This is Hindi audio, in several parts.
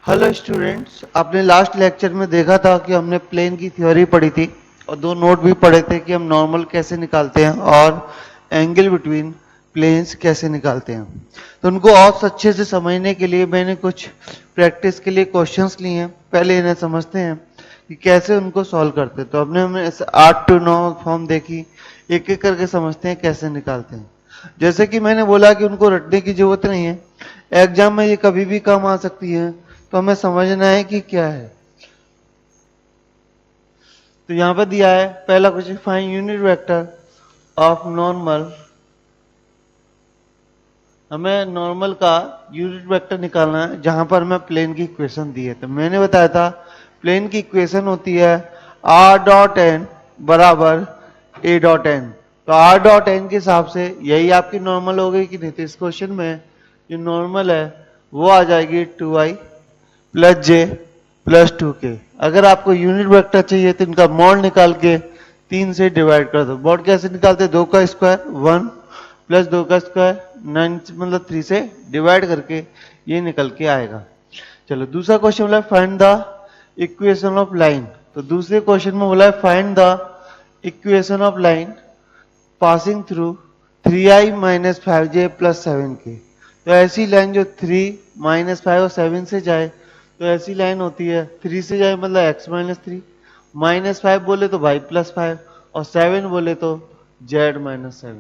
हेलो स्टूडेंट्स, आपने लास्ट लेक्चर में देखा था कि हमने प्लेन की थ्योरी पढ़ी थी और दो नोट भी पढ़े थे कि हम नॉर्मल कैसे निकालते हैं और एंगल बिटवीन प्लेन्स कैसे निकालते हैं। तो उनको और अच्छे से समझने के लिए मैंने कुछ प्रैक्टिस के लिए क्वेश्चंस लिए हैं। पहले इन्हें समझते हैं कि कैसे उनको सॉल्व करते हैं। तो हमने ऐसे 8 to 9 फॉर्म देखी, एक एक करके समझते हैं कैसे निकालते हैं। जैसे कि मैंने बोला कि उनको रटने की जरूरत नहीं है, एग्जाम में ये कभी भी काम आ सकती है, तो हमें समझना है कि क्या है। तो यहां पर दिया है पहला question, find unit vector of normal. हमें नॉर्मल का यूनिट वेक्टर निकालना है जहां पर हमें प्लेन की इक्वेशन दी है। तो मैंने बताया था प्लेन की इक्वेशन होती है r डॉट एन बराबर a डॉट एन। तो r डॉट एन के हिसाब से यही आपकी नॉर्मल हो गई कि नहीं। तो इस क्वेश्चन में जो नॉर्मल है वो आ जाएगी 2i प्लस जे प्लस 2k। अगर आपको यूनिट वेक्टर चाहिए तो इनका मॉड निकाल के 3 से डिवाइड कर दो। मॉड कैसे निकालते हैं? 2 का स्क्वायर 1 प्लस 2 का स्क्वायर 9, मतलब 3 से डिवाइड करके ये निकल के आएगा। चलो दूसरा क्वेश्चन बोला find the equation of line. तो दूसरे क्वेश्चन में बोला है find the equation of line passing through 3i minus 5j plus 7k। तो ऐसी लाइन जो 3 माइनस 5 और 7 से जाए, तो ऐसी लाइन होती है 3 से जाए मतलब x माइनस 3, माइनस 5 बोले तो y प्लस 5 और 7 बोले तो z माइनस 7।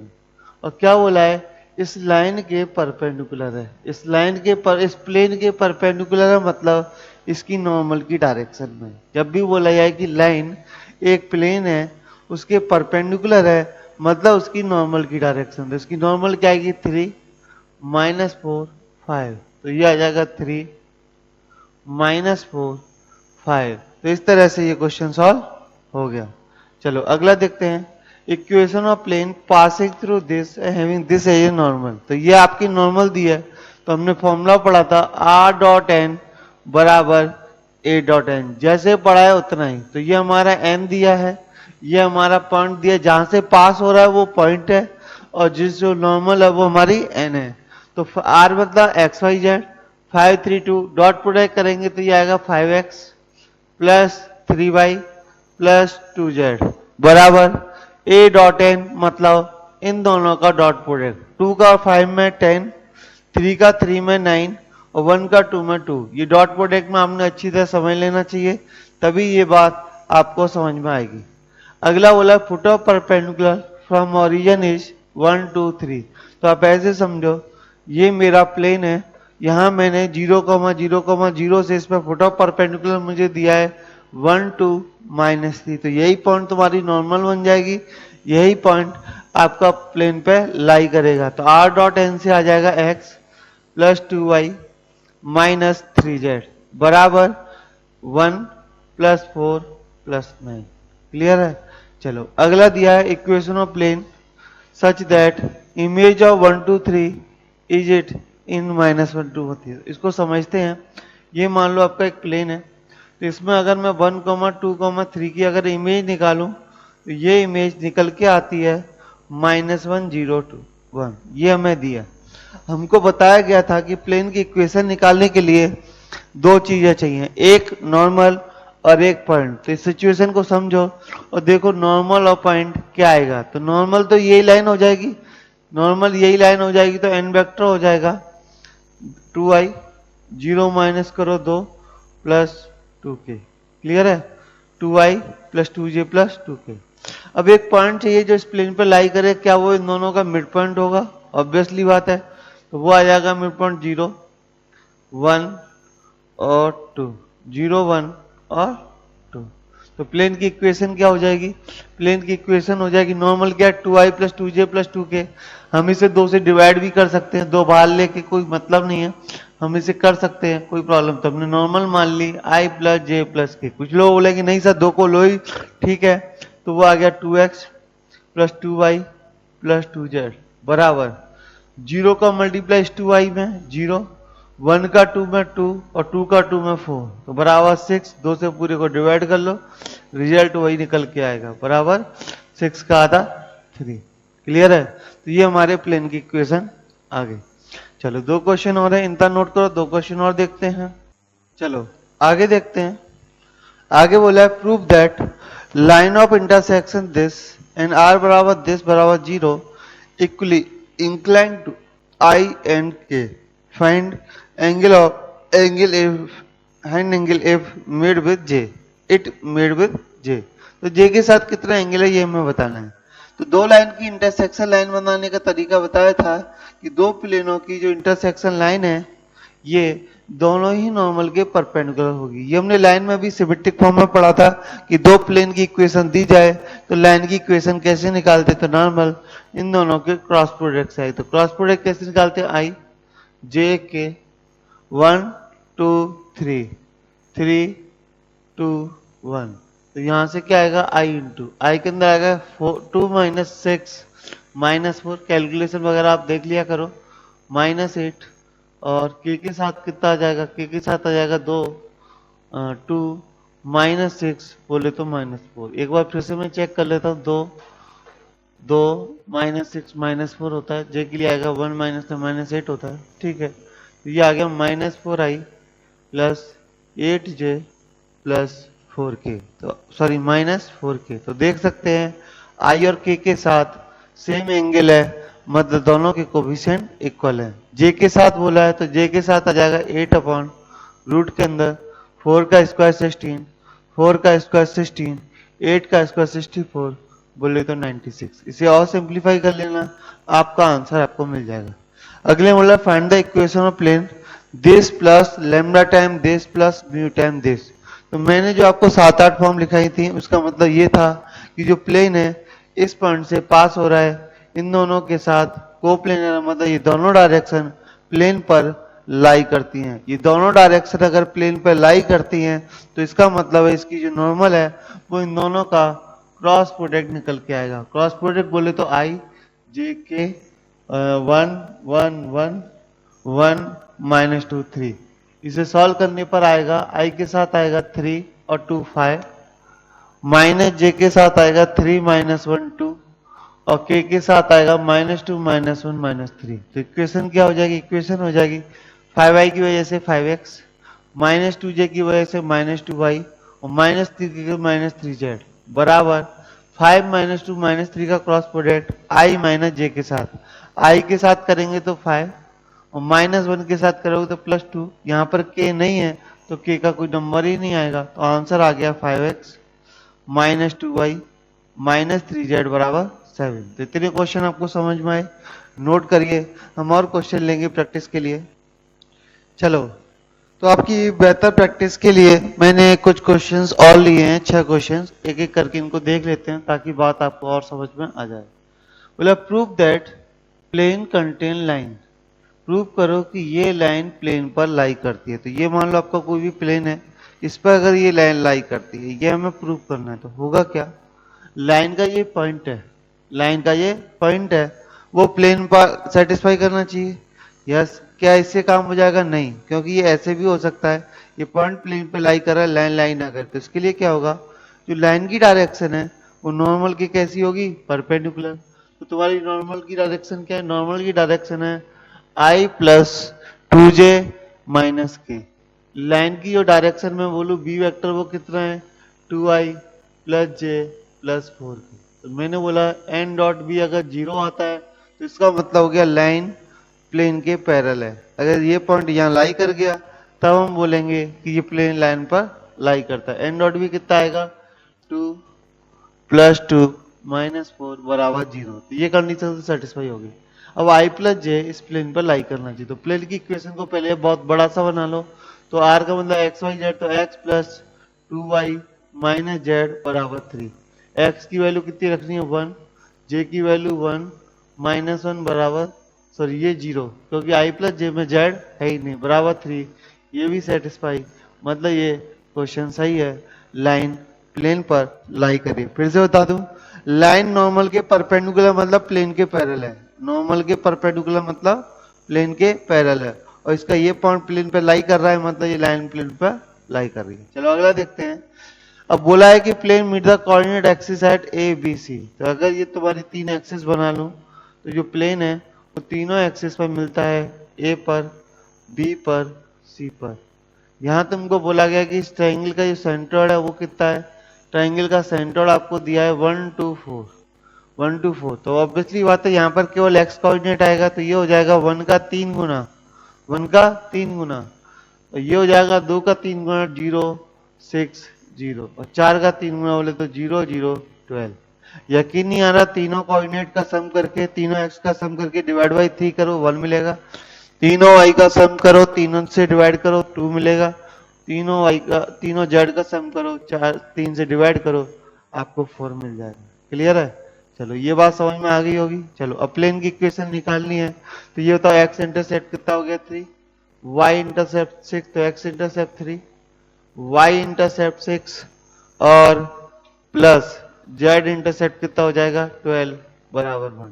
और क्या बोला है? इस लाइन के परपेंडिकुलर है। इस लाइन के पर इस प्लेन के परपेंडिकुलर है, मतलब इसकी नॉर्मल की डायरेक्शन में। जब भी बोला जाए कि लाइन एक प्लेन है उसके परपेंडिकुलर है, मतलब उसकी नॉर्मल की डायरेक्शन। तो इसकी नॉर्मल क्या आएगी? 3 माइनस 4 5। तो ये आ जाएगा 3 माइनस 4 5। तो इस तरह से ये क्वेश्चन सॉल्व हो गया। चलो अगला देखते हैं, equation of plane passing through this having this as a normal. तो ये आपकी नॉर्मल दी है, तो हमने फॉर्मूला पढ़ा था r डॉट एन बराबर a डॉट एन। जैसे पढ़ा है उतना ही। तो ये हमारा n दिया है, ये हमारा पॉइंट दिया जहां से पास हो रहा है वो पॉइंट है, और जिस जो नॉर्मल है वो हमारी n है। तो r मतलब x y z. 5 3 2 dot product करेंगे तो ये आएगा 5x plus 3y plus 2z बराबर a डॉट एन, मतलब इन दोनों का डॉट प्रोडक्ट। 2 का 5 में 10, 3 का 3 में 9 और 1 का 2 में 2। ये डॉट प्रोडक्ट में आपने अच्छी तरह समझ लेना चाहिए, तभी ये बात आपको समझ में आएगी। अगला बोला foot of perpendicular from origin is 1 2 3। तो आप ऐसे समझो ये मेरा प्लेन है, यहां मैंने 0,0,0 से इस पर फुट ऑफ परपेंडिकुलर मुझे दिया है 1 2 माइनस 3। तो यही पॉइंट तुम्हारी नॉर्मल बन जाएगी, यही पॉइंट आपका प्लेन पे लाई करेगा। तो r डॉट एन से आ जाएगा x plus 2y minus 3z बराबर 1 प्लस 4 प्लस 9। क्लियर है? चलो अगला दिया है equation of plane such that image of 1 2 3 is it in minus 1 2 होती है। इसको समझते हैं। ये मान लो आपका एक प्लेन है, तो इसमें अगर मैं 1 2 3 की अगर इमेज निकालूं तो ये इमेज निकल के आती है -1 0 2 1। ये हमें दिया। हमको बताया गया था कि प्लेन की इक्वेशन निकालने के लिए दो चीजें चाहिए, एक नॉर्मल और एक पॉइंट। तो इस सिचुएशन को समझो और देखो नॉर्मल और पॉइंट क्या आएगा। तो नॉर्मल तो यही लाइन हो जाएगी, नॉर्मल यही लाइन हो जाएगी, तो एन वेक्टर हो जाएगा 2i 0 माइनस करो 2 प्लस 2k। क्लियर है? 2i plus 2j plus 2k। अब एक पॉइंट चाहिए जो इस प्लेन पर लाई करे, क्या वो इन दोनों का मिड पॉइंट होगा? ऑब्वियसली बात है। तो वो आ जाएगा मिड पॉइंट 0 1 और 2, 0 1 और 2। तो प्लेन की इक्वेशन क्या हो जाएगी? प्लेन की इक्वेशन हो जाएगी नॉर्मल क्या है 2i plus 2j plus 2k। हम इसे 2 से डिवाइड भी कर सकते हैं, 2 बाहर लेके कोई मतलब नहीं है, हम इसे कर सकते हैं, कोई प्रॉब्लम। तो हमने नॉर्मल मान ली i plus j plus k। कुछ लोग बोले कि नहीं सर 2 को लो ही, ठीक है। तो वो आ गया 2x plus 2y plus 2z बराबर 0 का मल्टीप्लाई 2i में 0, 1 का 2 में 2 और 2 का 2 में 4, तो बराबर 6। 2 से पूरे को डिवाइड कर लो, रिजल्ट वही निकल के आएगा बराबर 6 का आधा 3। क्लियर है? तो ये हमारे प्लेन की इक्वेशन आ गई। चलो दो क्वेश्चन और है, इनका नोट करो, दो क्वेश्चन और देखते हैं। चलो आगे देखते हैं। आगे बोला है prove that line of intersection this and are बराबर दिस बराबर zero equally incline to I and K. Find angle if hand angle if made with J it made with J. तो जे के साथ कितना एंगल है ये हमें बताना है। तो दो लाइन की इंटरसेक्शन लाइन बनाने का तरीका बताया था कि दो प्लेनों की जो इंटरसेक्शन लाइन है ये दोनों ही नॉर्मल के परपेंडिकुलर होगी। ये हमने लाइन में भी सिमेट्रिक फॉर्म में पढ़ा था कि दो प्लेन की इक्वेशन दी जाए तो लाइन की इक्वेशन कैसे निकालते, तो नॉर्मल इन दोनों के क्रॉस प्रोडक्ट से आई। तो क्रॉस प्रोडक्ट कैसे निकालते हैं, आई जे के 1 2 3 3 2 1। तो यहां से क्या आएगा आई इंटू आई के अंदर आएगा 2 माइनस 6 माइनस 4। कैलकुलेशन वगैरह आप देख लिया करो। -8 और के साथ कितना आ जाएगा, के साथ आ जाएगा 2 2 -6 बोले तो -4। एक बार फिर से मैं चेक कर लेता हूँ। 2 2 -6 -4 होता है, जे के लिए आएगा 1 माइनस -8 होता है। ठीक है, तो ये आ गया -4i plus 8j plus 4k। तो सॉरी -4k। तो देख सकते हैं आई और के साथ सेम एंगल है, मतलब दोनों के कोफिशिएंट इक्वल है। जे के साथ बोला है तो जे के साथ आ जाएगा 8 अपॉन रूट के अंदर 4 का स्क्वायर 16, 4 का स्क्वायर 16, 8 का स्क्वायर 64 बोले तो 96। इसे और सिंप्लीफाई कर लेना, आपका आंसर आपको मिल जाएगा। अगले बोला find the equation of plane this plus lambda time this plus mu time this. तो मैंने जो आपको 7-8 फॉर्म लिखाई थी उसका मतलब ये था कि जो प्लेन है इस पॉइंट से पास हो रहा है, इन दोनों के साथ कोप्लेनर, मतलब ये दोनों डायरेक्शन प्लेन पर लाई करती हैं। ये दोनों डायरेक्शन अगर प्लेन पर लाई करती हैं तो इसका मतलब है इसकी जो नॉर्मल है वो इन दोनों का क्रॉस प्रोडक्ट निकल के आएगा। क्रॉस प्रोडक्ट बोले तो आई जे के 1 1 1 1 -2 3। इसे सॉल्व करने पर आएगा आई के साथ आएगा 3 और 2 5, माइनस जे के साथ आएगा 3 -1 2 और के साथ आएगा -2 -1 -3। तो इक्वेशन क्या हो जाएगी, इक्वेशन हो जाएगी 5i की वजह से 5x, -2j की वजह से -2y और -3 की -3z बराबर 5 -2 -3 का क्रॉस प्रोडक्ट i माइनस जे के साथ। i के साथ करेंगे तो 5 और -1 के साथ करोगे तो +2। यहाँ पर k नहीं है तो k का कोई नंबर ही नहीं आएगा। तो आंसर आ गया 5x -2y -3z बराबर 7। तो इतने क्वेश्चन आपको समझ में आए, नोट करिए। हम और क्वेश्चन लेंगे प्रैक्टिस के लिए। चलो, तो आपकी बेहतर प्रैक्टिस के लिए मैंने कुछ क्वेश्चंस और लिए हैं, 6 क्वेश्चंस। एक एक करके इनको देख लेते हैं ताकि बात आपको और समझ में आ जाए। बोला prove that plane contain line. Prove करो कि ये लाइन प्लेन पर लाई करती है। तो ये मान लो आपका कोई भी प्लेन है, इस पर अगर ये लाइन लाई करती है, ये हमें प्रूव करना है। तो होगा क्या, लाइन का ये पॉइंट है, लाइन का ये पॉइंट है, वो प्लेन पर सेटिस्फाई करना चाहिए। यस, क्या इससे काम हो जाएगा, नहीं, क्योंकि ये ऐसे भी हो सकता है ये पॉइंट प्लेन पे लाई कर रहा है, लाइन लाई ना करके। इसके लिए क्या होगा, जो लाइन की डायरेक्शन है वो नॉर्मल की कैसी होगी, परपेंडिकुलर। तो तुम्हारी नॉर्मल की डायरेक्शन क्या है, नॉर्मल की डायरेक्शन है आई प्लस 2j माइनस के। लाइन की जो डायरेक्शन में बोलूं बी वेक्टर वो कितना है, 2i प्लस जे प्लस 4k। तो मैंने बोला एन डॉट बी अगर 0 आता है तो इसका मतलब हो गया लाइन प्लेन के पैरेलल है। अगर ये पॉइंट यहाँ लाई कर गया तब हम बोलेंगे कि ये प्लेन लाइन पर लाई करता है। एन डॉट बी कितना आएगा, 2 प्लस 2 -4 बराबर 0। तो ये कंडीशन से सेटिस्फाई होगी। अब i प्लस जे इस प्लेन पर लाई करना चाहिए। तो प्लेन की इक्वेशन को पहले बहुत बड़ा सा बना लो। तो r का मतलब x y z, तो x plus 2y minus Z बराबर 3। x की वैल्यू कितनी रखनी है, 1, j की वैल्यू 1 -1 बराबर, सॉरी ये 0, क्योंकि i प्लस जे में z है ही नहीं, बराबर 3। ये भी सेटिस्फाई, मतलब ये क्वेश्चन सही है, लाइन प्लेन पर लाई करिए। फिर से बता दूं, लाइन नॉर्मल के परपेंडिकुलर मतलब प्लेन के पैरेलल है, नॉर्मल के परपेंडिकुलर मतलब प्लेन के पैरेलल है, और इसका ये पॉइंट प्लेन पे लाई कर रहा है, मतलब ये लाइन प्लेन पर लाई कर रही है। चलो अगला देखते हैं। अब बोला है कि plane meet the coordinate axis at A B C. तो अगर ये तुम्हारी 3 एक्सिस बना लूं तो जो प्लेन है वो तीनों एक्सिस पर मिलता है, ए पर, बी पर, सी पर। यहाँ तुमको बोला गया कि इस ट्राइंगल का जो सेंट्रोइड है वो कितना है, ट्राइंगल का सेंट्रोइड आपको दिया है 1 2 4, 1 2 4। तो ऑब्वियसली बात है यहाँ पर केवल एक्स कोऑर्डिनेट आएगा, तो ये हो जाएगा 1 का 3 गुना, 1 का 3 गुना, और ये हो जाएगा 2 का 3 गुना 0 6 0, और 4 का 3 गुना बोले तो 0 0 12। यकीन नहीं आ रहा, तीनों कोऑर्डिनेट का सम करके, तीनों एक्स का सम करके डिवाइड बाई 3 करो 1 मिलेगा, तीनों वाई का सम करो, तीनों से डिवाइड करो 2 मिलेगा, तीनों वाई का, तीनों जेड का सम करो, 3 से डिवाइड करो, आपको 4 मिल जाएगा। क्लियर है? चलो ये बात समझ में आ गई होगी। चलो अब प्लेन की इक्वेशन निकालनी है, तो ये बताओ एक्स इंटरसेप्ट कितना हो गया 3, वाई इंटरसेप्ट 6, तो एक्स इंटरसेप्ट 3, वाई इंटरसेप्ट 6 और प्लस जेड इंटरसेप्ट कितना हो जाएगा 12 बराबर 1।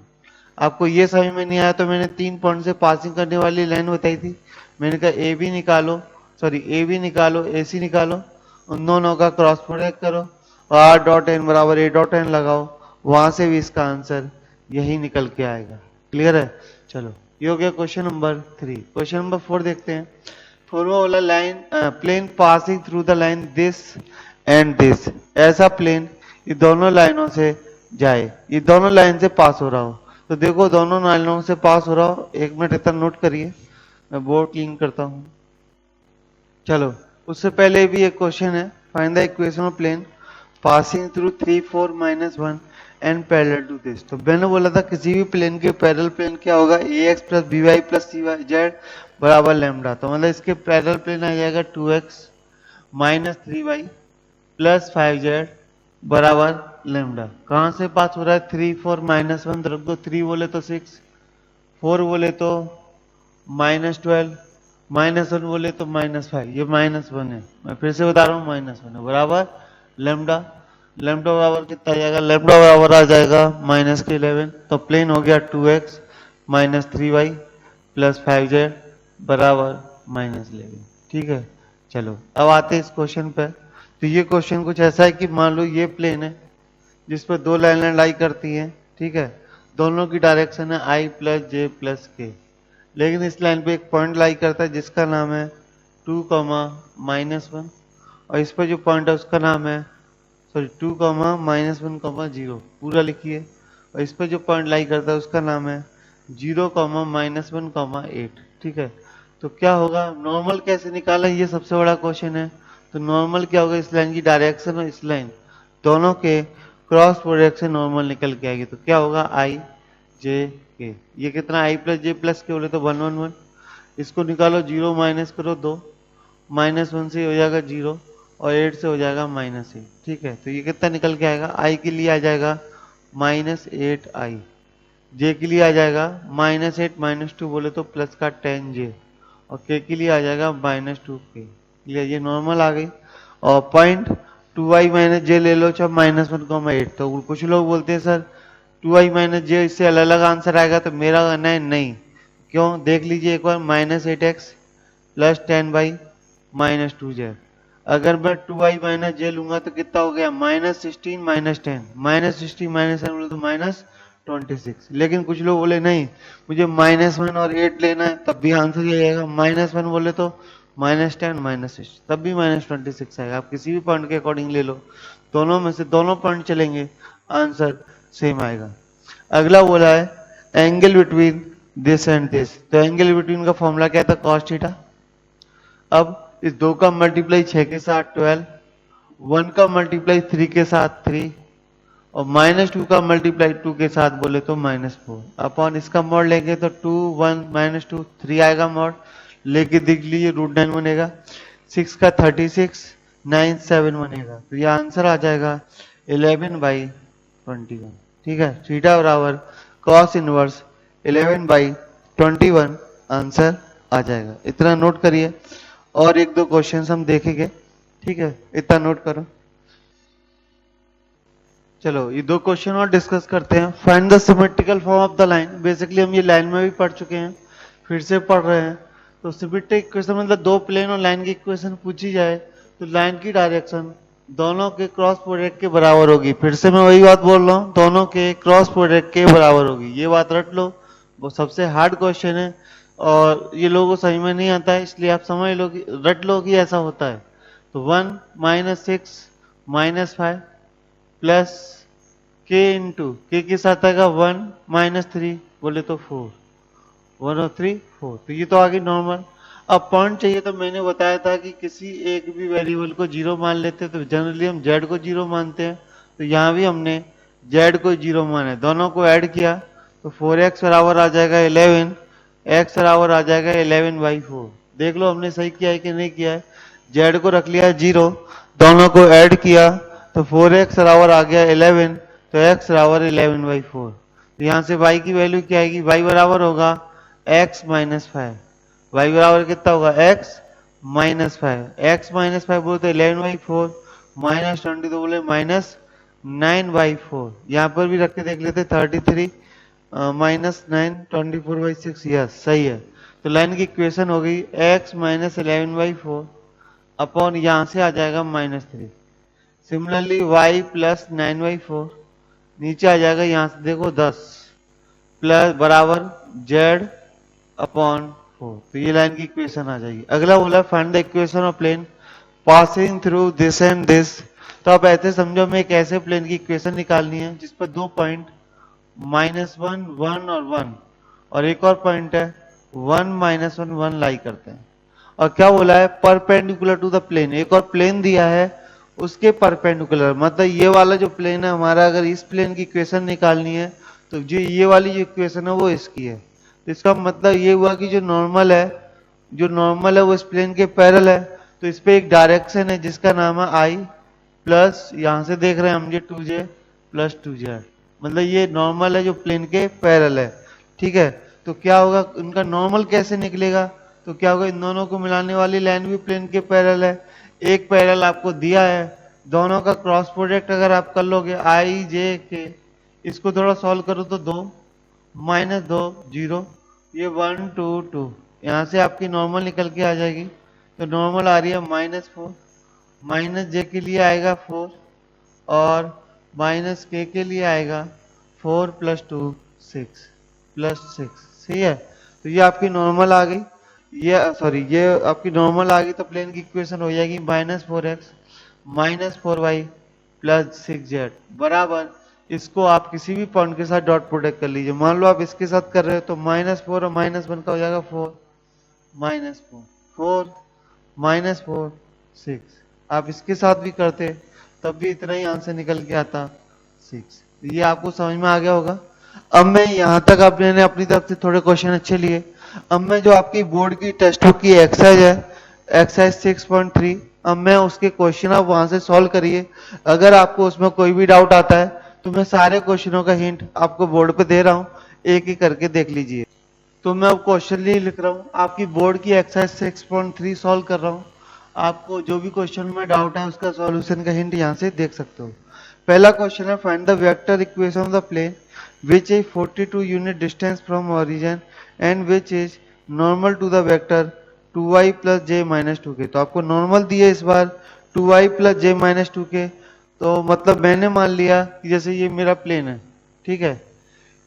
आपको ये समझ में नहीं आया तो मैंने 3 पॉइंट से पासिंग करने वाली लाइन बताई थी, मैंने कहा ए बी निकालो, सॉरी ए बी निकालो, ए सी निकालो, उन दोनों का क्रॉस प्रोडक्ट करो, आर डॉट एन बराबर ए डॉट एन लगाओ, वहां से भी इसका आंसर यही निकल के आएगा। क्लियर है? चलो ये हो गया क्वेश्चन नंबर 3। क्वेश्चन नंबर 4 देखते हैं। फॉर्मूला वाला line plane passing through the line this and this, ऐसा प्लेन ये दोनों लाइनों से जाए, ये दोनों लाइन से पास हो रहा हो, तो देखो दोनों लाइनों से पास हो रहा हो, 1 मिनट इतना नोट करिए, मैं बोर्ड क्लीन करता हूँ। चलो उससे पहले भी एक क्वेश्चन है, find the equation of plane passing through 3 4 -1 and parallel to this. तो मैंने बोला था किसी भी प्लेन के पैरेलल प्लेन क्या होगा, ax plus B Y plus C Y Z बराबर लैम्डा। तो मतलब इसके पैरेलल प्लेन आ जाएगा 2x minus 3y plus 5z बराबर लैम्डा। कहाँ से पास हो रहा है, 3 4 -1 रख दो, 3 बोले तो 6, 4 बोले तो -12, -1 बोले तो -5, ये -1 है, मैं फिर से बता रहा हूँ -1 है बराबर लैम्डा। लैम्डा बराबर कितना आ जाएगा, लैम्डा बराबर आ जाएगा -11। तो प्लेन हो गया 2x minus 3y plus 5z बराबर -11। ठीक है? चलो अब आते हैं इस क्वेश्चन पे। तो ये क्वेश्चन कुछ ऐसा है कि मान लो ये प्लेन है जिस पर दो लाइनें लाई करती हैं, ठीक है, दोनों की डायरेक्शन है i प्लस जे प्लस के, लेकिन इस लाइन पे एक पॉइंट लाई करता है जिसका नाम है 2 -1, और इस पर जो पॉइंट है उसका नाम है, सॉरी 2 -1 0, पूरा लिखिए, और इस पर जो पॉइंट लाई करता है उसका नाम है 0 -1 8। ठीक है? तो क्या होगा, नॉर्मल कैसे निकाला, ये सबसे बड़ा क्वेश्चन है। तो नॉर्मल क्या होगा, इस लाइन की डायरेक्शन और इस लाइन दोनों के क्रॉस प्रोडक्ट से नॉर्मल निकल के आएगी। तो क्या होगा, आई जे के, ये कितना i प्लस जे प्लस के बोले तो 1 1 1, इसको निकालो, 0 माइनस करो 2, -1 से हो जाएगा 0 और 8 से हो जाएगा -8। ठीक है? तो ये कितना निकल के आएगा, i के लिए आ जाएगा -8i, j के लिए आ जाएगा -8 -2 बोले तो प्लस का 10j, और k के लिए आ जाएगा -2k। ये नॉर्मल आ गई, और पॉइंट 2i माइनस जे ले लो, चाहे -1 8। तो कुछ लोग बोलते हैं सर 2i माइनस जे इससे अलग अलग आंसर आएगा, तो मेरा कहना है नहीं। क्यों, देख लीजिए एक बार, -8x प्लस 10y -2z, अगर मैं 2i माइनस जे लूंगा तो कितना हो गया, -16 -10, -16 -10 बोले तो -26। लेकिन कुछ लोग बोले नहीं मुझे -1 और 8 लेना है, तब भी आंसर ये आएगा, -1 बोले तो -10 -6, तब भी -26 आएगा। आप किसी भी पॉइंट के अकॉर्डिंग ले लो, दोनों में से दोनों पॉइंट चलेंगे, आंसर सेम आएगा। अगला बोला है angle between this and this. तो एंगल बिटवीन का फॉर्मूला क्या था, cos थीटा। अब इस 2 का मल्टीप्लाई 6 के साथ 12, 1 का मल्टीप्लाई 3 के साथ 3, और -2 का मल्टीप्लाई 2 के साथ बोले तो -4, अपॉन इसका मॉड लेंगे तो 2 1 -2 3 आएगा मॉड, लेके देख लीजिए √9 बनेगा, 6 का 36 9 7 बनेगा। तो ये आंसर आ जाएगा 11/21। ठीक है? थीटा बराबर cos इनवर्स 11/21 आंसर आ जाएगा। इतना नोट करिए, और एक दो क्वेश्चंस हम देखेंगे। ठीक है? इतना नोट करो। चलो ये दो क्वेश्चन और डिस्कस करते हैं। Find the symmetrical form of the line. Basically हम ये लाइन में भी पढ़ चुके हैं, फिर से पढ़ रहे हैं। तो सिमेट्रिक इक्वेशन मतलब दो प्लेन और लाइन की इक्वेशन पूछी जाए तो लाइन की डायरेक्शन दोनों के क्रॉस प्रोडक्ट के बराबर होगी। फिर से मैं वही बात बोल रहा हूँ, दोनों के क्रॉस प्रोडक्ट के बराबर होगी, ये बात रट लो। वो सबसे हार्ड क्वेश्चन है और ये लोगों को समझ में नहीं आता है, इसलिए आप समझ लो कि रट लो कि ऐसा होता है। तो 1 - 6 - 5 प्लस के इंटू के के साथ आएगा 1 - 3 बोले तो 4, 1 और 3 4। तो ये तो आ गई नॉर्मल। अब पॉइंट चाहिए तो मैंने बताया था कि किसी एक भी वेरिएबल को जीरो मान लेते हैं तो जनरली हम जेड को जीरो मानते हैं। तो यहाँ भी हमने जेड को जीरो माना, दोनों को ऐड किया तो 4x बराबर आ जाएगा 11, x बराबर आ जाएगा 11/4। देख लो हमने सही किया है कि नहीं किया है। जेड को रख लिया जीरो, दोनों को ऐड किया तो 4x बराबर आ गया 11, तो x बराबर 11/4। तो यहाँ से y की वैल्यू क्या आएगी, y बराबर होगा x - 5। y बराबर कितना होगा, x - 5। x - 5 बोलते 11/4 -20 तो बोले -9/4। यहाँ पर भी रख के देख लेते 33 -9 24/6। यस सही है। तो लाइन की इक्वेशन हो गई x - 11/4 अपॉन यहाँ से आ जाएगा -3। सिमिलरली y + 9/4 नीचे आ जाएगा, यहाँ से देखो 10 प्लस बराबर z अपॉन 4। तो ये लाइन की इक्वेशन आ जाएगी। अगला बोला find the equation of plane passing through this and this. तो आप ऐसे समझो हमें एक ऐसे प्लेन की इक्वेशन निकालनी है जिस पर दो पॉइंट -1 1 और 1 और एक और पॉइंट है 1 - 1 1 लाई करते हैं। और क्या बोला है, परपेंडिकुलर टू द प्लेन। एक और प्लेन दिया है उसके परपेंडिकुलर, मतलब ये वाला जो प्लेन है हमारा, अगर इस प्लेन की इक्वेशन निकालनी है तो जो ये वाली जो इक्वेशन है वो इसकी है। तो इसका मतलब ये हुआ कि जो नॉर्मल है वो इस प्लेन के पैरेलल है। तो इस पे एक डायरेक्शन है जिसका नाम है आई प्लस, यहां से देख रहे हैं हम ये 2j प्लस 2z, मतलब ये नॉर्मल है जो प्लेन के पैरेलल है। ठीक है, तो क्या होगा, इनका नॉर्मल कैसे निकलेगा, तो क्या होगा, इन दोनों को मिलाने वाली लाइन भी प्लेन के पैरेलल है। एक पैरेलल आपको दिया है, दोनों का क्रॉस प्रोडक्ट अगर आप कर लोगे आई जे के, इसको थोड़ा सॉल्व करो तो 2 -2 0, ये 1 2 2, यहाँ से आपकी नॉर्मल निकल के आ जाएगी। तो नॉर्मल आ रही है -4, माइनस जे के लिए आएगा 4 और माइनस के लिए आएगा 4 + 2 6 + 6। सही है, तो ये आपकी नॉर्मल आ गई, ये आपकी नॉर्मल आ गई। तो प्लेन की इक्वेशन हो जाएगी -4x - 4y + 6z बराबर, इसको आप किसी भी पॉइंट के साथ डॉट प्रोडक्ट कर लीजिए। मान लो आप इसके साथ कर रहे हो तो -4 और -1 का हो जाएगा 4 -4 4 -4 6। आप इसके साथ भी करते तब भी इतना ही आंसर निकल के आता 6। ये आपको समझ में आ गया होगा। अब मैं यहाँ तक आपने अपनी तरफ से थोड़े क्वेश्चन अच्छे लिए। अब मैं जो आपकी बोर्ड की टेक्स्ट बुक की एक्सरसाइज है, एक्सरसाइज 6.3, अब मैं उसके क्वेश्चन आप वहां से सॉल्व करिए। अगर आपको उसमें कोई भी डाउट आता है तो मैं सारे क्वेश्चनों का हिंट आपको बोर्ड पे दे रहा हूँ, एक एक करके देख लीजिए। तो मैं अब क्वेश्चन नहीं लिख रहा हूँ, आपकी बोर्ड की एक्सरसाइज 6.3 सॉल्व कर रहा हूँ। आपको जो भी क्वेश्चन में डाउट है उसका सॉल्यूशन का हिंट यहाँ से देख सकते हो। पहला क्वेश्चन है find the vector equation of the plane which is 42 unit distance from origin and which is normal to the vector 2y + j - 2k। तो आपको नॉर्मल दिया इस बार 2y + j - 2k। तो मतलब मैंने मान लिया कि जैसे ये मेरा प्लेन है, ठीक है,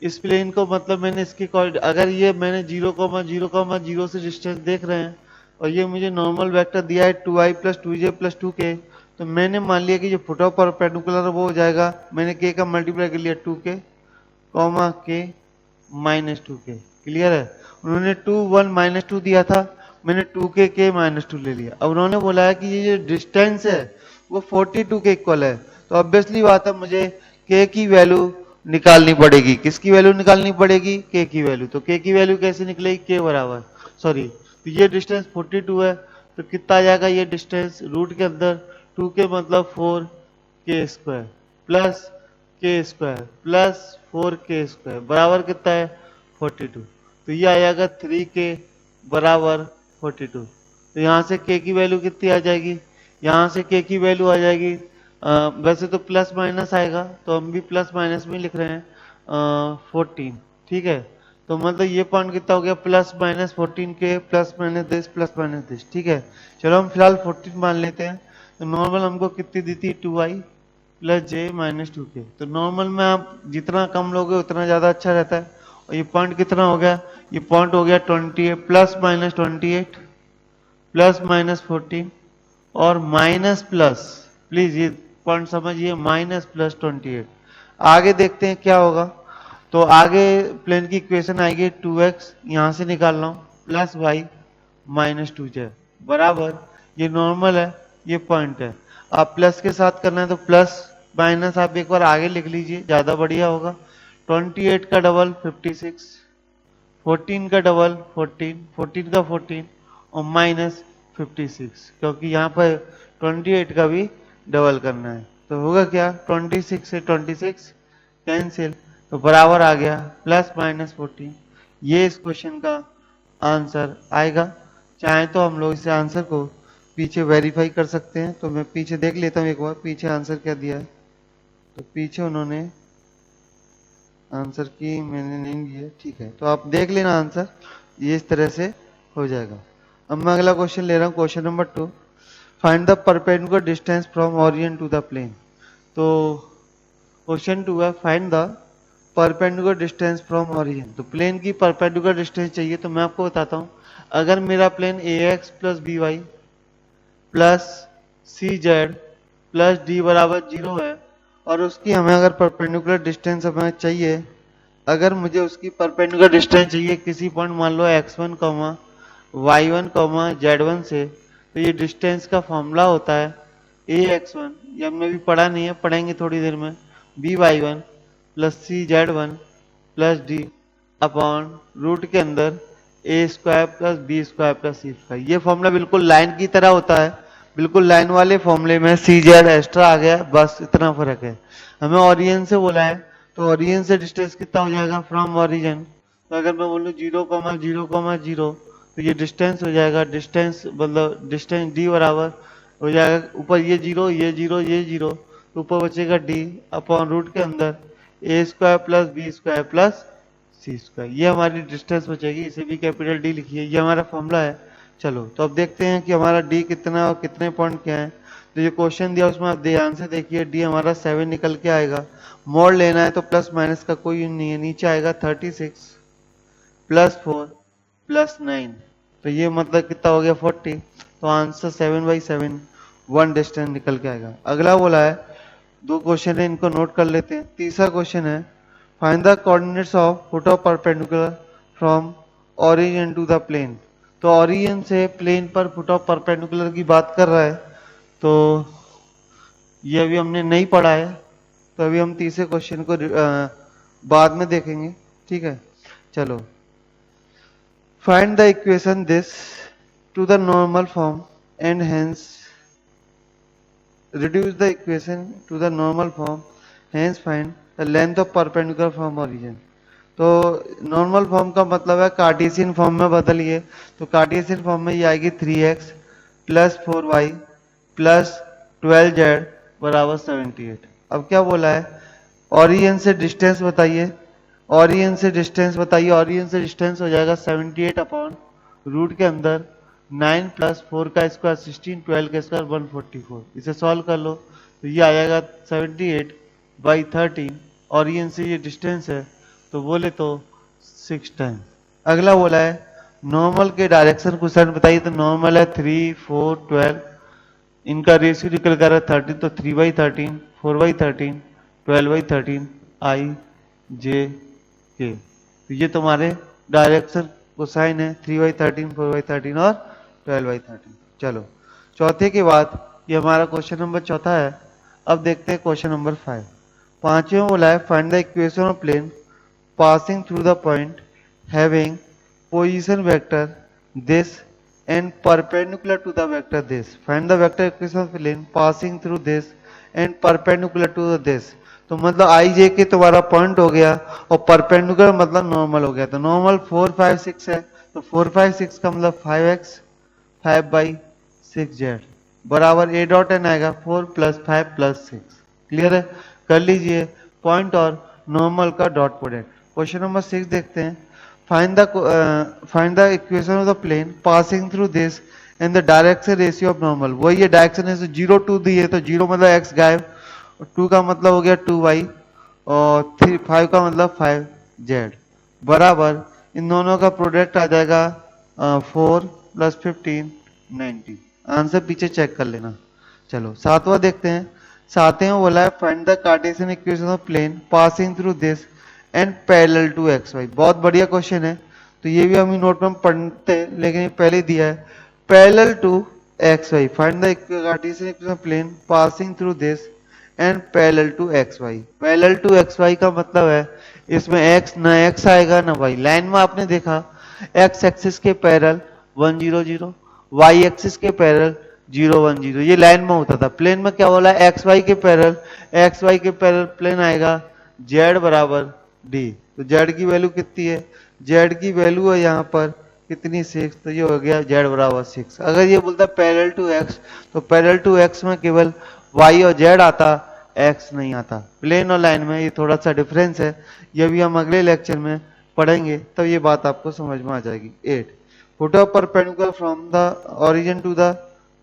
इस प्लेन को मतलब मैंने इसके अगर ये मैंने 0,0,0 से डिस्टेंस देख रहे हैं और ये मुझे नॉर्मल वेक्टर दिया है 2i + 2j + 2k, तो मैंने मान लिया कि जो फुट ऑफ परपेंडिकुलर वो हो जाएगा, मैंने k का मल्टीप्लाई कर लिया 2k, k - 2k। क्लियर है, उन्होंने 2 1 -2 दिया था, मैंने 2k k - 2 ले लिया। अब उन्होंने बोला है कि ये जो डिस्टेंस है वो 42 के इक्वल है, तो ऑब्वियसली बात है मुझे k की वैल्यू निकालनी पड़ेगी। किसकी वैल्यू निकालनी पड़ेगी, k की वैल्यू। तो k की वैल्यू कैसे निकलेगी, k बराबर तो ये डिस्टेंस 42 है, तो कितना आ जाएगा ये डिस्टेंस, रूट के अंदर 2 के मतलब 4k² plus k² plus 4k² बराबर कितना है 42। तो ये आ जाएगा 3k बराबर 42। तो यहाँ से k की वैल्यू कितनी आ जाएगी, यहाँ से k की वैल्यू आ जाएगी, वैसे तो प्लस माइनस आएगा तो हम भी प्लस माइनस में लिख रहे हैं 14। ठीक है, तो मतलब ये पॉइंट कितना हो गया, +-14 के +-दिस। ठीक है, चलो हम फिलहाल 14 मान लेते हैं। तो नॉर्मल हमको कितनी दी थी, 2i + j - 2k। तो नॉर्मल में आप जितना कम लोगे उतना ज़्यादा अच्छा रहता है। और ये पॉइंट कितना हो गया, ये पॉइंट हो गया 28 प्लस माइनस 28 प्लस माइनस 14 और माइनस प्लस, प्लीज ये पॉइंट समझिए, माइनस प्लस 28। आगे देखते हैं क्या होगा। तो आगे प्लेन की इक्वेशन आएगी 2x, यहां से निकाल रहा हूं, प्लस वाई माइनस 2z बराबर, ये नॉर्मल है, ये पॉइंट है। आप प्लस के साथ करना है तो प्लस माइनस आप एक बार आगे लिख लीजिए, ज्यादा बढ़िया होगा। 28 का डबल 56, 14 का डबल 14, 14 का 14 और माइनस 56, क्योंकि यहाँ पर 28 का भी डबल करना है। तो होगा क्या, 26 से 26 कैंसिल, तो बराबर आ गया प्लस माइनस 14। ये इस क्वेश्चन का आंसर आएगा। चाहे तो हम लोग इस आंसर को पीछे वेरीफाई कर सकते हैं। तो मैं पीछे देख लेता हूँ एक बार पीछे आंसर क्या दिया है। तो पीछे उन्होंने आंसर की मैंने नहीं दिया, ठीक है, तो आप देख लेना आंसर, ये इस तरह से हो जाएगा। अब मैं अगला क्वेश्चन ले रहा हूँ, question number 2, find the perpendicular distance from origin to the plane. तो क्वेश्चन 2 है, find the perpendicular distance from origin. तो प्लेन की परपेंडिकुलर डिस्टेंस चाहिए। तो मैं आपको बताता हूँ, अगर मेरा plane A X plus B Y plus C Z plus D बराबर 0 है और उसकी हमें अगर परपेंडिकुलर डिस्टेंस हमें चाहिए, अगर मुझे उसकी परपेंडिकुलर डिस्टेंस चाहिए किसी पॉइंट मान लो x1 y1 z1 से, तो ये डिस्टेंस का फॉर्मूला होता है ax1, ये हमने भी पढ़ा नहीं है, पढ़ेंगे थोड़ी देर में, by1 plus cz1 plus D upon root के अंदर A square plus B square plus C square. ये फॉर्मूला बिल्कुल लाइन की तरह होता है, बिल्कुल लाइन वाले फॉर्मूले में सी जेड एक्स्ट्रा आ गया, बस इतना फर्क है। हमें ओरिजिन से बोला है, तो ओरिजिन से डिस्टेंस कितना हो जाएगा फ्रॉम ओरिजिन। तो अगर मैं बोलूँ 0,0,0 तो ये डिस्टेंस हो जाएगा, डिस्टेंस मतलब डिस्टेंस डी बराबर हो जाएगा, ऊपर ये जीरो ये जीरो ये जीरो, तो ऊपर बचेगा डी अपॉन रूट के अंदर A square plus B square plus C square. ये हमारी डिस्टेंस बचेगी, इसे भी कैपिटल डी लिखिए, ये हमारा फॉर्मूला है। चलो तो अब देखते हैं कि हमारा डी कितना और कितने पॉइंट क्या है। तो ये क्वेश्चन दिया उसमें आप ध्यान से देखिए, डी हमारा 7 निकल के आएगा। मोड लेना है तो प्लस माइनस का कोई यूज नहीं है, नीचे आएगा 36 प्लस 4 प्लस 9, तो ये मतलब कितना हो गया 40। तो आंसर 7/7 वन डिस्टेंस निकल के आएगा। अगला बोला है, दो क्वेश्चन है इनको नोट कर लेते हैं। तीसरा क्वेश्चन है, find the coordinates of foot of perpendicular from origin to the plane. तो ओरिजिन से प्लेन पर फुट ऑफ परपेंडिकुलर की बात कर रहा है, तो ये अभी हमने नहीं पढ़ा है, तो अभी हम तीसरे क्वेश्चन को बाद में देखेंगे, ठीक है। चलो, find the equation this to the normal form and hence reduce the equation to the normal form, hence find the length of perpendicular from origin। तो नॉर्मल फॉर्म का मतलब है कार्टेशियन फॉर्म में बदलिए। तो कार्टेशियन फॉर्म में ये आएगी 3x plus 4y plus 12z बराबर 78। अब क्या बोला है, ओरिजिन से डिस्टेंस बताइए, ओरिजिन से डिस्टेंस बताइए, ओरिजिन से डिस्टेंस हो जाएगा 78 अपॉन रूट के अंदर 9 प्लस 4 का स्क्वायर 16, 12 का स्क्वायर 144। इसे सॉल्व कर लो तो ये आ जाएगा 78/13, ओरिजिन से ये डिस्टेंस है, तो बोले तो 6 टाइम। अगला बोला है नॉर्मल के डायरेक्शन क्वेश्चन बताइए। तो नॉर्मल है 3, 4, 12, इनका रेशियो निकल कर रहा है 13, तो 3/13, 4/13, 12/13 आई जे के। तो ये तुम्हारे डायरेक्शन कोसाइन है, 3/13, 4/13 और 12/13। चलो चौथे के बाद ये हमारा क्वेश्चन नंबर चौथा है। अब देखते हैं क्वेश्चन नंबर 5। पांचवें बोला है find the equation of plane passing through the point having position vector this and perpendicular to the vector this। Find the vector equation of plane passing through this and perpendicular to this। तो मतलब आई जे के तुम्हारा पॉइंट हो गया और परपेंडिकुलर मतलब नॉर्मल हो गया। तो नॉर्मल 4, 5, 6 है, तो 4, 5, 6 का मतलब 5x 5/6z बराबर ए डॉट एन आएगा 4 + 5 + 6। क्लियर है, कर लीजिए पॉइंट और नॉर्मल का डॉट प्रोडक्ट। क्वेश्चन नंबर 6 देखते हैं, find the equation of the plane passing through this and the direction ratio of normal. वही है डायरेक्शन रेशियो, 0, 2 दी है, तो 0 मतलब x गायब, और 2 का मतलब हो गया 2y और 5 का मतलब 5z बराबर इन दोनों का प्रोडक्ट आ जाएगा 4 + 15 90। आंसर पीछे चेक कर लेना। चलो सातवां देखते हैं। सातवें बोला है find the Cartesian equation of plane passing through this and parallel to X Y. बहुत बढ़िया क्वेश्चन है, तो ये भी हम नोट में पढ़ते हैं, लेकिन ये पहले दिया है parallel to X Y. Find the Cartesian equation of plane passing through this and parallel to X Y. Parallel to X Y का मतलब है इसमें x ना x आएगा ना y। लाइन में आपने देखा x एक्सिस के पैरेलल 1 0 0, y एक्सिस के पैरेलल 0 1 0, ये लाइन में होता था। प्लेन में क्या बोला है एक्स वाई के पैरेलल प्लेन आएगा z बराबर d। तो z की वैल्यू कितनी है, z की वैल्यू है यहाँ पर कितनी 6, तो ये हो गया z बराबर 6। अगर ये बोलता पैरेलल टू x, तो पैरेलल टू x में केवल y और z आता, x नहीं आता। प्लेन और लाइन में ये थोड़ा सा डिफरेंस है, ये भी हम अगले लेक्चर में पढ़ेंगे, तब तो ये बात आपको समझ में आ जाएगी। 8 put a perpendicular from the origin to the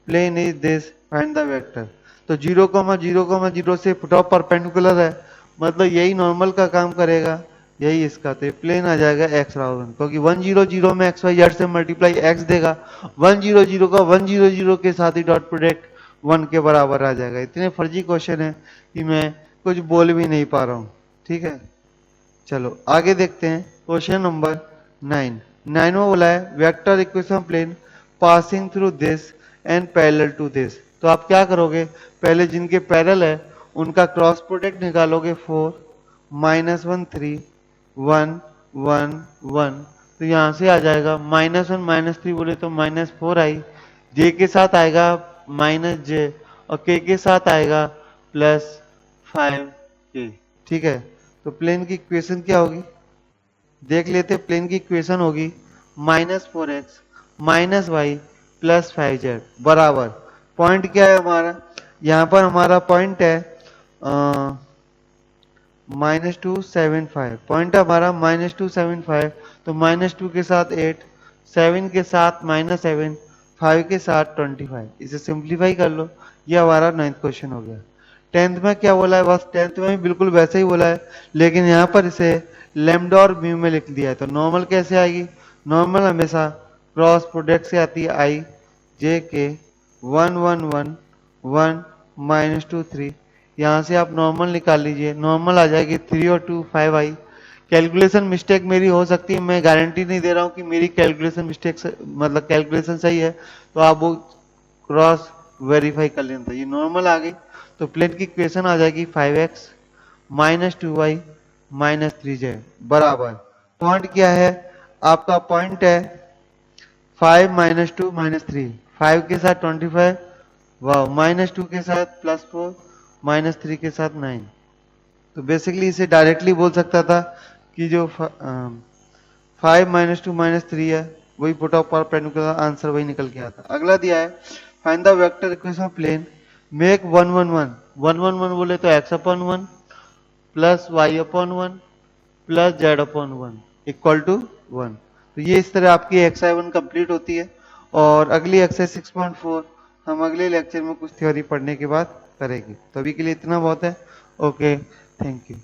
plane is this find the vector. तो 0,0,0 से पुट अ परपेंडिकुलर है, मतलब यही नॉर्मल का काम करेगा, यही इसका। तो प्लेन आ जाएगा x बराबर, क्योंकि 1 0 0 में x y z से मल्टीप्लाई x देगा, 1 0 0 का 1 0 0 के साथ ही डॉट प्रोडक्ट 1 के बराबर आ जाएगा। इतने फर्जी क्वेश्चन है कि मैं कुछ बोल भी नहीं पा रहा हूँ। ठीक है, चलो आगे देखते हैं क्वेश्चन नंबर 9। 9 में बोला है vector equation plane passing through this and parallel to this. तो आप क्या करोगे, पहले जिनके पैरेलल है उनका क्रॉस प्रोडक्ट निकालोगे। 4 -1 3 1 1 1, तो यहाँ से आ जाएगा -1 -3 बोले तो -4 आई, j के साथ आएगा -j और k के साथ आएगा +5k। ठीक है, तो प्लेन की इक्वेशन क्या होगी देख लेते। प्लेन की इक्वेशन होगी -4x -y + 5z बराबर, पॉइंट क्या है हमारा, यहाँ पर हमारा पॉइंट है -275, पॉइंट हमारा -275। तो -2 के साथ 8, 7 के साथ -7, 5 के साथ 25। इसे सिंप्लीफाई कर लो, ये हमारा 9th क्वेश्चन हो गया। 10th में क्या बोला है, बस 10th में भी बिल्कुल वैसे ही बोला है, लेकिन यहाँ पर इसे लैम्डा और म्यू में लिख दिया है। तो नॉर्मल कैसे आएगी, नॉर्मल हमेशा क्रॉस प्रोडक्ट से आती है, आई जे के 1 1 1 1 -2 3। यहाँ से आप नॉर्मल निकाल लीजिए, नॉर्मल आ जाएगी 3 और 2 5 आई। कैलकुलेशन मिस्टेक मेरी हो सकती है, मैं गारंटी नहीं दे रहा हूँ कि मेरी कैलकुलेशन मिस्टेक मतलब कैलकुलेशन सही है, तो आप वो क्रॉस वेरीफाई कर लेना था। ये नॉर्मल आ गई, तो प्लेन की इक्वेशन आ जाएगी 5x -2y -3z बराबर, पॉइंट क्या है आपका, पॉइंट है 5 -2 -3, 5 के साथ 25, वाह, -2 के साथ +4, -3 के साथ 9। तो बेसिकली इसे डायरेक्टली बोल सकता था कि जो 5 -2 -3 है वही पुट ऑफ परपेंडिकुलर, आंसर वही निकल के आता। अगला दिया है find the vector equation of plane make 1 1 1 1 1 1 बोले तो x/1 +y/1 +z/1 = 1। तो ये इस तरह आपकी xi1 कंप्लीट होती है। और अगली एक्सरसाइज 6.4 हम अगले लेक्चर में कुछ थ्योरी पढ़ने के बाद करेंगे। तो अभी के लिए इतना बहुत है। Okay, thank you.